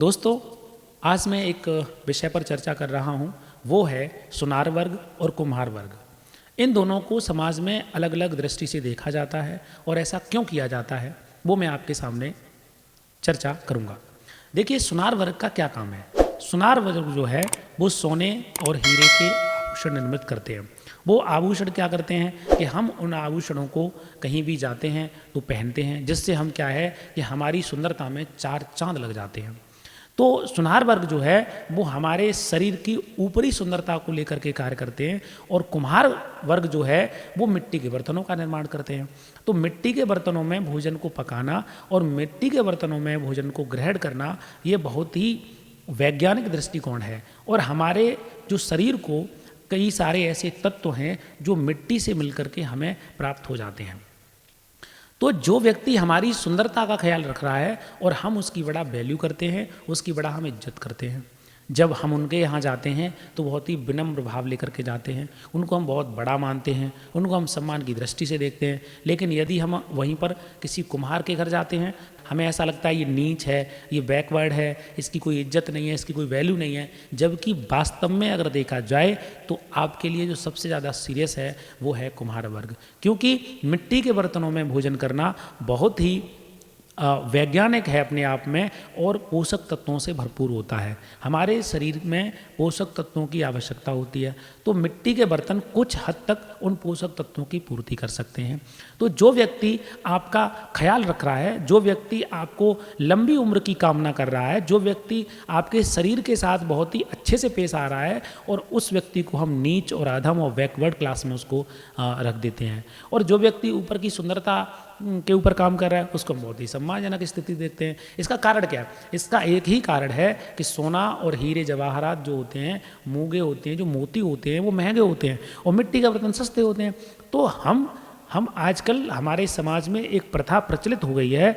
दोस्तों, आज मैं एक विषय पर चर्चा कर रहा हूँ, वो है सुनार वर्ग और कुम्हार वर्ग। इन दोनों को समाज में अलग अलग दृष्टि से देखा जाता है और ऐसा क्यों किया जाता है वो मैं आपके सामने चर्चा करूँगा। देखिए, सुनार वर्ग का क्या काम है। सुनार वर्ग जो है वो सोने और हीरे के आभूषण निर्मित करते हैं। वो आभूषण क्या करते हैं कि हम उन आभूषणों को कहीं भी जाते हैं तो पहनते हैं, जिससे हम क्या है कि हमारी सुंदरता में चार चांद लग जाते हैं। तो सुनार वर्ग जो है वो हमारे शरीर की ऊपरी सुंदरता को लेकर के कार्य करते हैं, और कुम्हार वर्ग जो है वो मिट्टी के बर्तनों का निर्माण करते हैं। तो मिट्टी के बर्तनों में भोजन को पकाना और मिट्टी के बर्तनों में भोजन को ग्रहण करना ये बहुत ही वैज्ञानिक दृष्टिकोण है। और हमारे जो शरीर को कई सारे ऐसे तत्व हैं जो मिट्टी से मिलकर के हमें प्राप्त हो जाते हैं। तो जो व्यक्ति हमारी सुंदरता का ख्याल रख रहा है और हम उसकी बड़ा वैल्यू करते हैं, उसकी बड़ा हम इज्जत करते हैं। जब हम उनके यहाँ जाते हैं तो बहुत ही विनम्र भाव लेकर के जाते हैं, उनको हम बहुत बड़ा मानते हैं, उनको हम सम्मान की दृष्टि से देखते हैं। लेकिन यदि हम वहीं पर किसी कुम्हार के घर जाते हैं, हमें ऐसा लगता है ये नीच है, ये बैकवर्ड है, इसकी कोई इज्जत नहीं है, इसकी कोई वैल्यू नहीं है। जबकि वास्तव में अगर देखा जाए तो आपके लिए जो सबसे ज़्यादा सीरियस है वो है कुम्हार वर्ग, क्योंकि मिट्टी के बर्तनों में भोजन करना बहुत ही वैज्ञानिक है अपने आप में और पोषक तत्वों से भरपूर होता है। हमारे शरीर में पोषक तत्वों की आवश्यकता होती है, तो मिट्टी के बर्तन कुछ हद तक उन पोषक तत्वों की पूर्ति कर सकते हैं। तो जो व्यक्ति आपका ख्याल रख रहा है, जो व्यक्ति आपको लंबी उम्र की कामना कर रहा है, जो व्यक्ति आपके शरीर के साथ बहुत ही अच्छे से पेश आ रहा है, और उस व्यक्ति को हम नीच और अधम और बैकवर्ड क्लास में उसको रख देते हैं। और जो व्यक्ति ऊपर की सुंदरता के ऊपर काम कर रहा है उसको हम बहुत ही सम्मानजनक स्थिति देखते हैं। इसका कारण क्या है? इसका एक ही कारण है कि सोना और हीरे जवाहरात जो होते हैं, मूंगे होते हैं, जो मोती होते हैं, वो महंगे होते हैं और मिट्टी के बर्तन सस्ते होते हैं। तो हम आजकल हमारे समाज में एक प्रथा प्रचलित हो गई है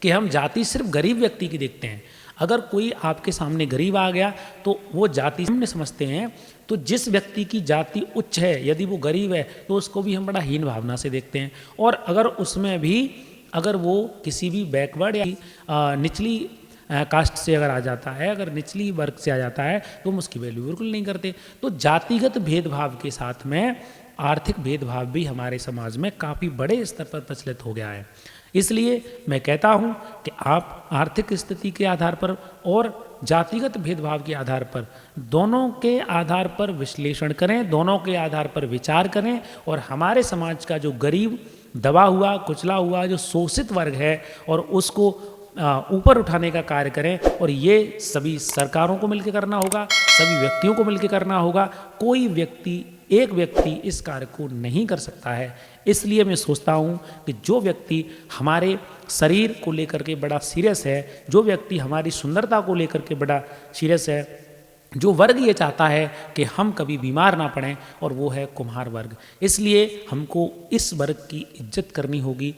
कि हम जाति सिर्फ गरीब व्यक्ति की देखते हैं। अगर कोई आपके सामने गरीब आ गया तो वो जाति हमने समझते हैं। तो जिस व्यक्ति की जाति उच्च है, यदि वो गरीब है तो उसको भी हम बड़ा हीन भावना से देखते हैं। और अगर उसमें भी अगर वो किसी भी बैकवर्ड या निचली कास्ट से अगर आ जाता है, अगर निचली वर्ग से आ जाता है, तो हम उसकी वैल्यू बिल्कुल नहीं करते। तो जातिगत भेदभाव के साथ में आर्थिक भेदभाव भी हमारे समाज में काफ़ी बड़े स्तर पर प्रचलित हो गया है। इसलिए मैं कहता हूँ कि आप आर्थिक स्थिति के आधार पर और जातिगत भेदभाव के आधार पर, दोनों के आधार पर विश्लेषण करें, दोनों के आधार पर विचार करें, और हमारे समाज का जो गरीब, दबा हुआ, कुचला हुआ, जो शोषित वर्ग है, और उसको ऊपर उठाने का कार्य करें। और ये सभी सरकारों को मिलकर करना होगा, सभी व्यक्तियों को मिलकर करना होगा। कोई व्यक्ति, एक व्यक्ति इस कार्य को नहीं कर सकता है। इसलिए मैं सोचता हूँ कि जो व्यक्ति हमारे शरीर को लेकर के बड़ा सीरियस है, जो व्यक्ति हमारी सुंदरता को लेकर के बड़ा सीरियस है, जो वर्ग ये चाहता है कि हम कभी बीमार ना पड़ें, और वो है कुम्हार वर्ग। इसलिए हमको इस वर्ग की इज्जत करनी होगी।